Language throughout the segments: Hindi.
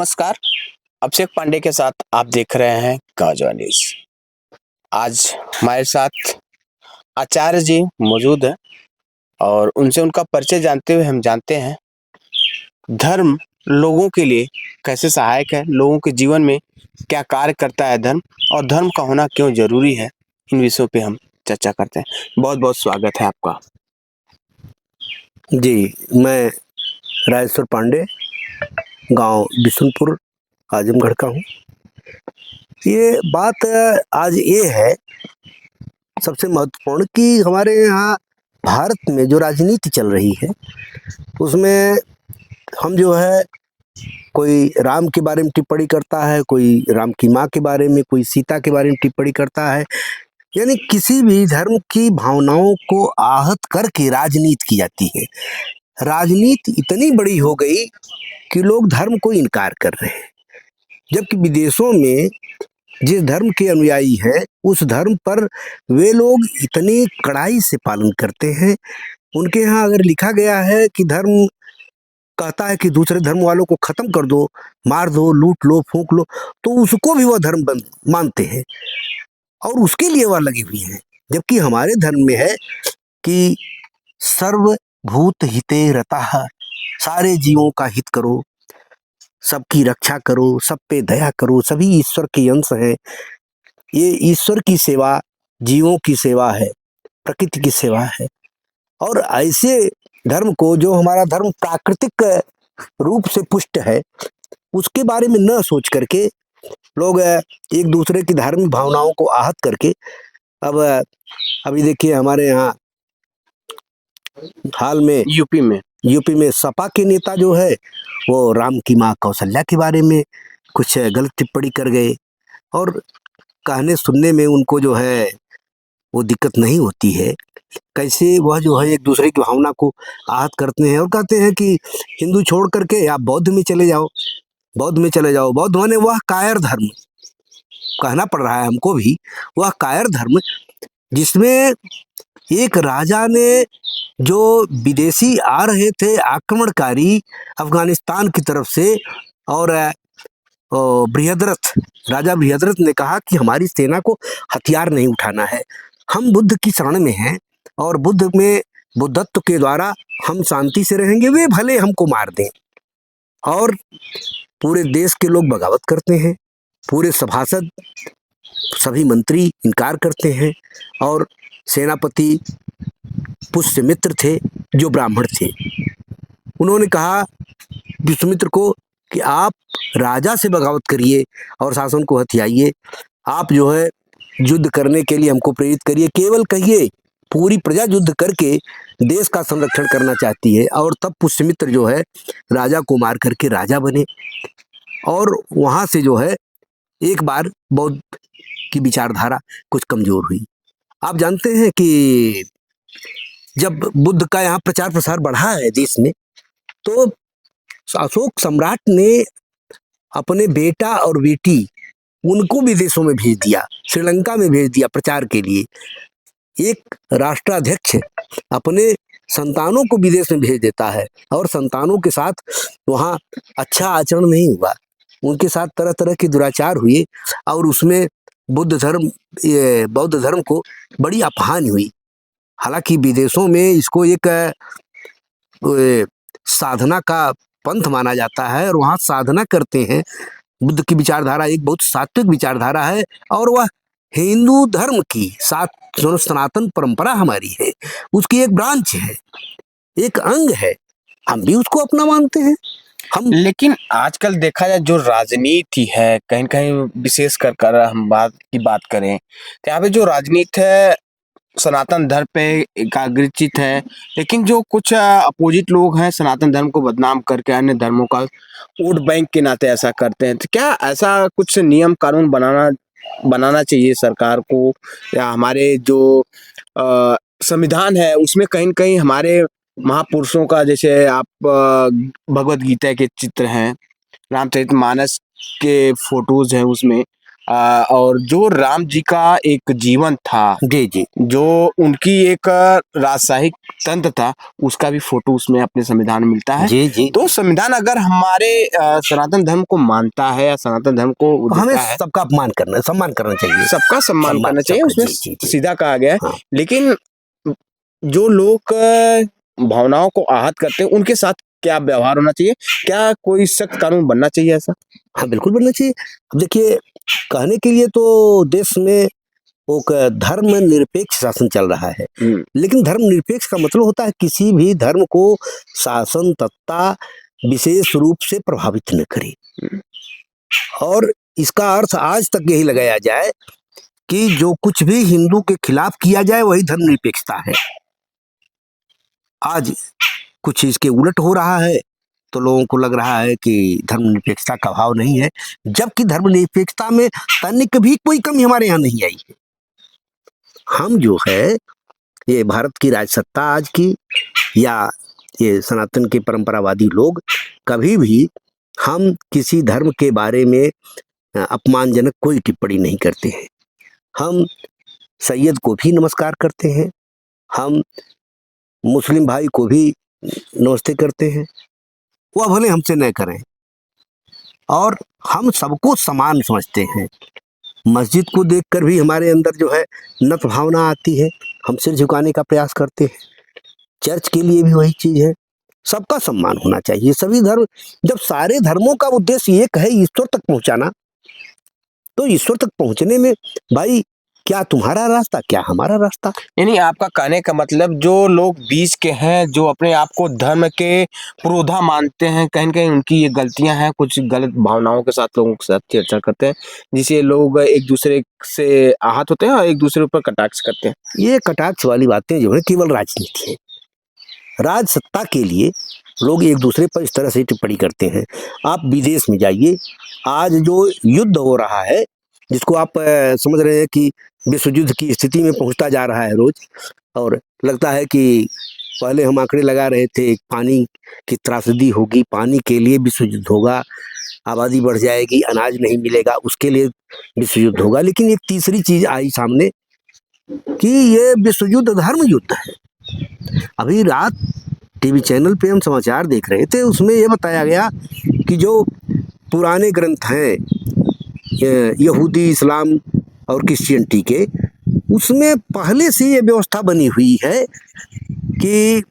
नमस्कार। अभिषेक पांडे के साथ आप देख रहे हैं गांजा न्यूज। आज हमारे साथ आचार्य जी मौजूद हैं और उनसे उनका परिचय जानते हुए हम जानते हैं धर्म लोगों के लिए कैसे सहायक है, लोगों के जीवन में क्या कार्य करता है धर्म, और धर्म का होना क्यों जरूरी है। इन विषयों पे हम चर्चा करते हैं। बहुत बहुत स्वागत है आपका। जी, मैं राजेश्वर पांडे, गांव बिशुनपुर, आजमगढ़ का हूँ। ये बात आज ये है सबसे महत्वपूर्ण कि हमारे यहाँ भारत में जो राजनीति चल रही है उसमें हम जो है कोई राम के बारे में टिप्पणी करता है, कोई राम की माँ के बारे में, कोई सीता के बारे में टिप्पणी करता है। यानी किसी भी धर्म की भावनाओं को आहत करके राजनीति की जाती है। राजनीति इतनी बड़ी हो गई कि लोग धर्म को इनकार कर रहे हैं, जबकि विदेशों में जिस धर्म के अनुयायी है उस धर्म पर वे लोग इतनी कड़ाई से पालन करते हैं। उनके यहाँ अगर लिखा गया है कि धर्म कहता है कि दूसरे धर्म वालों को खत्म कर दो, मार दो, लूट लो, फूंक लो, तो उसको भी वह धर्म मानते हैं और उसके लिए वह लगी हुई है। जबकि हमारे धर्म में है कि सर्वभूत हिते रतः, सारे जीवों का हित करो, सबकी रक्षा करो, सब पे दया करो, सभी ईश्वर के अंश हैं। ये ईश्वर की सेवा, जीवों की सेवा है, प्रकृति की सेवा है। और ऐसे धर्म को, जो हमारा धर्म प्राकृतिक रूप से पुष्ट है, उसके बारे में न सोच करके लोग एक दूसरे की धार्मिक भावनाओं को आहत करके अब अभी देखिए हमारे यहाँ हाल में यूपी में सपा के नेता जो है वो राम की माँ कौशल्या के बारे में कुछ गलत टिप्पणी कर गए और कहने सुनने में उनको जो है वो दिक्कत नहीं होती है। कैसे वह जो है एक दूसरे की भावना को आहत करते हैं और कहते हैं कि हिंदू छोड़ करके आप बौद्ध में चले जाओ, बौद्ध में चले जाओ। बौद्ध माने वह कायर धर्म, कहना पड़ रहा है हमको भी, वह कायर धर्म जिसमें एक राजा ने, जो विदेशी आ रहे थे आक्रमणकारी अफगानिस्तान की तरफ से, और बृहद्रथ, राजा बृहद्रथ ने कहा कि हमारी सेना को हथियार नहीं उठाना है, हम बुद्ध की शरण में हैं और बुद्ध में बुद्धत्व के द्वारा हम शांति से रहेंगे, वे भले हमको मार दें। और पूरे देश के लोग बगावत करते हैं, पूरे सभासद, सभी मंत्री इनकार करते हैं और सेनापति पुष्यमित्र थे जो ब्राह्मण थे, उन्होंने कहा विश्वामित्र को कि आप राजा से बगावत करिए और शासन को हथियाइए, आप जो है युद्ध करने के लिए हमको प्रेरित करिए, केवल कहिए पूरी प्रजा युद्ध करके देश का संरक्षण करना चाहती है। और तब पुष्यमित्र जो है राजा को मार करके राजा बने और वहाँ से जो है एक बार बौद्ध की विचारधारा कुछ कमजोर हुई। आप जानते हैं कि जब बुद्ध का यहाँ प्रचार प्रसार बढ़ा है देश में, तो अशोक सम्राट ने अपने बेटा और बेटी उनको विदेशों में भेज दिया, श्रीलंका में भेज दिया प्रचार के लिए। एक राष्ट्राध्यक्ष अपने संतानों को विदेश में भेज देता है और संतानों के साथ वहाँ अच्छा आचरण नहीं हुआ, उनके साथ तरह तरह के दुराचार हुए और उसमें बौद्ध धर्म को बड़ी अपहानि हुई। हालांकि विदेशों में इसको एक साधना का पंथ माना जाता है और वहाँ साधना करते हैं। बुद्ध की विचारधारा एक बहुत सात्विक विचारधारा है और वह हिंदू धर्म की जो सनातन परंपरा हमारी है उसकी एक ब्रांच है, एक अंग है, हम भी उसको अपना मानते हैं। लेकिन आजकल देखा जाए जो राजनीति है, कहीं कहीं विशेष कर हम बात करें तो यहाँ पे जो राजनीति है सनातन धर्म पे एकाग्रचित है, लेकिन जो कुछ अपोजिट लोग हैं सनातन धर्म को बदनाम करके अन्य धर्मों का वोट बैंक के नाते ऐसा करते हैं। तो क्या ऐसा कुछ नियम कानून बनाना चाहिए सरकार को, या हमारे जो संविधान है उसमें कहीं न कहीं हमारे महापुरुषों का, जैसे आप भगवत गीता के चित्र हैं, रामचरितमानस के फोटोज हैं, उसमें और जो राम जी का एक जीवन था, जी, जी। जो उनकी एक राजशाही तंत्र था, उसका भी फोटो उसमें अपने संविधान में मिलता है। जी, जी। तो संविधान अगर हमारे सनातन धर्म को मानता है या सनातन धर्म को वो तो हमें देता है, सबका सम्मान करना चाहिए। सबका सम्मान करना चाहिए, सबका उसमें जी, जी, जी। सीधा कहा गया है। हाँ। लेकिन जो लोग भावनाओं को आहत करते हैं, उनके साथ क्या व्यवहार होना चाहिए? क्या कोई सख्त कानून बनना चाहिए ऐसा? हाँ, बिल्कुल बनना चाहिए। अब देखिए, कहने के लिए तो देश में वो क धर्मनिरपेक्ष शासन चल रहा है। लेकिन धर्मनिरपेक्ष का मतलब होता है किसी भी धर्म को शासन सत्ता विशेष रूप से प्रभावित न करे। और इसका अर्थ आज तक यही लगाया जाए कि जो कुछ भी हिंदू के खिलाफ किया जाए वही धर्मनिरपेक्षता है। आज कुछ इसके उलट हो रहा है तो लोगों को लग रहा है कि धर्मनिरपेक्षता का भाव नहीं है, जबकि धर्मनिरपेक्षता में तनिक भी कोई कमी हमारे यहाँ नहीं आई है। हम जो है ये भारत की राजसत्ता आज की या ये सनातन के परंपरावादी लोग कभी भी हम किसी धर्म के बारे में अपमानजनक कोई टिप्पणी नहीं करते हैं। हम सैयद को भी नमस्कार करते हैं, हम मुस्लिम भाई को भी नमस्ते करते हैं, वह भले हमसे न करें, और हम सबको समान समझते हैं। मस्जिद को देखकर भी हमारे अंदर जो है नत भावना आती है, हम सिर झुकाने का प्रयास करते हैं। चर्च के लिए भी वही चीज है, सबका सम्मान होना चाहिए। सभी धर्म, जब सारे धर्मों का उद्देश्य एक है ईश्वर तक पहुंचाना, तो ईश्वर तक पहुंचने में भाई क्या तुम्हारा रास्ता क्या हमारा रास्ता। यानी आपका कहने का मतलब जो लोग बीच के हैं, जो अपने आप को धर्म के पुरोधा मानते हैं, कहीं न कहीं उनकी ये गलतियां हैं, कुछ गलत भावनाओं के साथ लोगों के साथ छेड़छाड़ करते हैं, जिससे लोग एक दूसरे से आहत होते हैं और एक दूसरे पर कटाक्ष करते हैं। ये कटाक्ष वाली बातें जो है केवल राजनीति है। राज सत्ता के लिए लोग एक दूसरे पर इस तरह से टिप्पणी करते हैं। आप विदेश में जाइए, आज जो युद्ध हो रहा है, जिसको आप समझ रहे हैं कि विश्व युद्ध की स्थिति में पहुंचता जा रहा है रोज, और लगता है कि पहले हम आंकड़े लगा रहे थे पानी की त्रासदी होगी, पानी के लिए विश्व युद्ध होगा, आबादी बढ़ जाएगी, अनाज नहीं मिलेगा, उसके लिए विश्व युद्ध होगा। लेकिन एक तीसरी चीज आई सामने कि ये विश्व युद्ध धर्म युद्ध है। अभी रात टीवी चैनल पे हम समाचार देख रहे थे, उसमें यह बताया गया कि जो पुराने ग्रंथ हैं यहूदी, इस्लाम और क्रिश्चियनिटी के, उसमें पहले से ये व्यवस्था बनी हुई है कि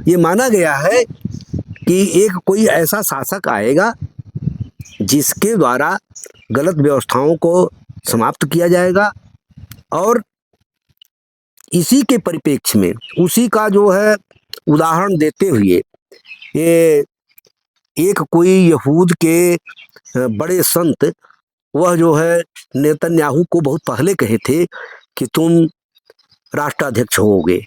ये माना गया है कि एक कोई ऐसा शासक आएगा जिसके द्वारा गलत व्यवस्थाओं को समाप्त किया जाएगा, और इसी के परिप्रेक्ष्य में उसी का जो है उदाहरण देते हुए ये एक कोई यहूद के बड़े संत, वह जो है नेतन्याहू को बहुत पहले कहे थे कि तुम राष्ट्राध्यक्ष होगे,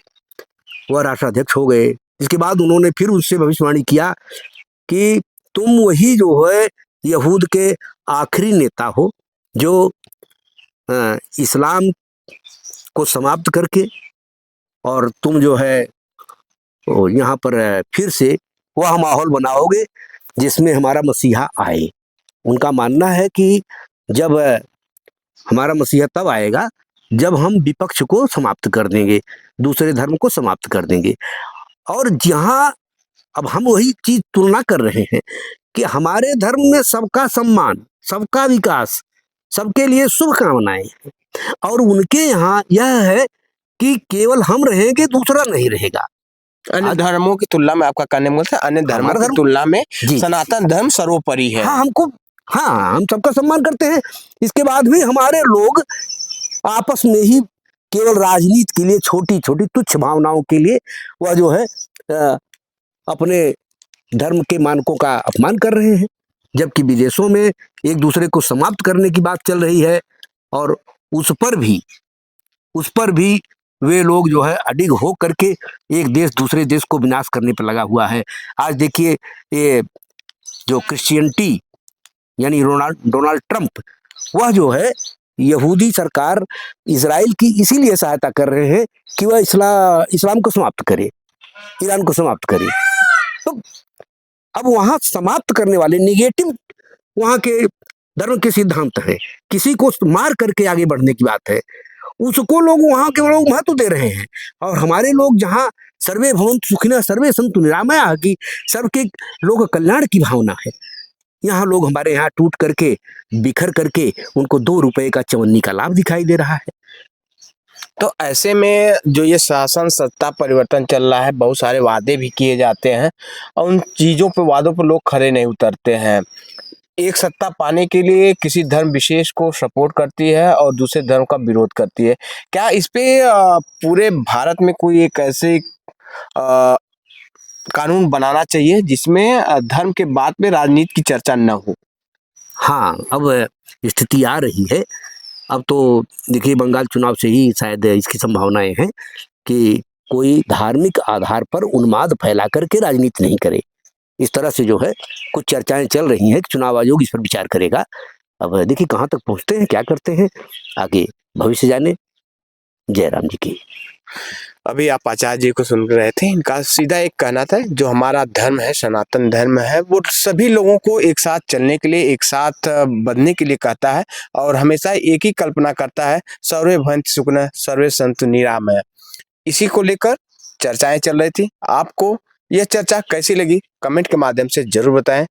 वह राष्ट्राध्यक्ष हो गए। इसके बाद उन्होंने फिर उससे भविष्यवाणी किया कि तुम वही जो है यहूद के आखिरी नेता हो जो इस्लाम को समाप्त करके, और तुम जो है यहाँ पर फिर से वह माहौल बनाओगे जिसमें हमारा मसीहा आए। उनका मानना है कि जब हमारा मसीहा तब आएगा जब हम विपक्ष को समाप्त कर देंगे, दूसरे धर्म को समाप्त कर देंगे। और जहाँ अब हम वही चीज तुलना कर रहे हैं कि हमारे धर्म में सबका सम्मान, सबका विकास, सबके लिए शुभकामनाएं, और उनके यहाँ यह है कि केवल हम रहेंगे, दूसरा नहीं रहेगा। अन्य धर्मों की तुलना में आपका कहने का मतलब अन्य धर्मों की तुलना में सनातन धर्म सर्वोपरि है। हाँ, हम सबका सम्मान करते हैं। इसके बाद भी हमारे लोग आपस में ही केवल राजनीति के लिए, छोटी छोटी तुच्छ भावनाओं के लिए वह जो है अपने धर्म के मानकों का अपमान कर रहे हैं, जबकि विदेशों में एक दूसरे को समाप्त करने की बात चल रही है, और उस पर भी वे लोग जो है अडिग हो करके एक देश दूसरे देश को विनाश करने पर लगा हुआ है। आज देखिए ये जो क्रिश्चियनिटी यानी डोनाल्ड ट्रंप, वह जो है यहूदी सरकार इजराइल की इसीलिए सहायता कर रहे हैं कि वह इस्लाम को समाप्त करे, ईरान को समाप्त करे। तो अब वहां समाप्त करने वाले निगेटिव वहां के धर्म के सिद्धांत हैं, किसी को मार करके आगे बढ़ने की बात है, उसको लोग वहाँ के लोग महत्व दे रहे हैं। और हमारे लोग जहाँ सर्वे भवन्तु सुखिनः सर्वे सन्तु निरामयाः की सबके लोग कल्याण की भावना है, यहाँ लोग हमारे यहाँ टूट करके बिखर करके उनको 2 रुपए का चवन्नी का लाभ दिखाई दे रहा है। तो ऐसे में जो ये शासन सत्ता परिवर्तन चल रहा है, बहुत सारे वादे भी किए जाते हैं और उन चीज़ों पे वादों पे लोग खरे नहीं उतरते हैं। एक सत्ता पाने के लिए किसी धर्म विशेष को सपोर्ट करती है और दूसरे धर्म का विरोध करती है। क्या इस पे पूरे भारत में कोई एक ऐसे अ, कानून बनाना चाहिए जिसमें धर्म के बाद में राजनीति की चर्चा न हो? हाँ, अब स्थिति आ रही है। अब तो देखिए बंगाल चुनाव से ही शायद इसकी संभावनाएँ हैं कि कोई धार्मिक आधार पर उन्माद फैला करके राजनीति नहीं करे। इस तरह से जो है कुछ चर्चाएँ चल रही हैं कि चुनाव आयोग इस पर विचार करेगा। अब देखिए कहाँ तक पहुँचते हैं, क्या करते हैं, आगे भविष्य जाने। जय राम जी की। अभी आप आचार्य जी को सुन रहे थे, इनका सीधा एक कहना था, जो हमारा धर्म है, सनातन धर्म है, वो सभी लोगों को एक साथ चलने के लिए, एक साथ बंधने के लिए कहता है और हमेशा एक ही कल्पना करता है, सर्वे भवन्तु सुखिनः सर्वे सन्तु निरामयाः। इसी को लेकर चर्चाएं चल रही थी। आपको यह चर्चा कैसी लगी? कमेंट के माध्यम से जरूर बताएं।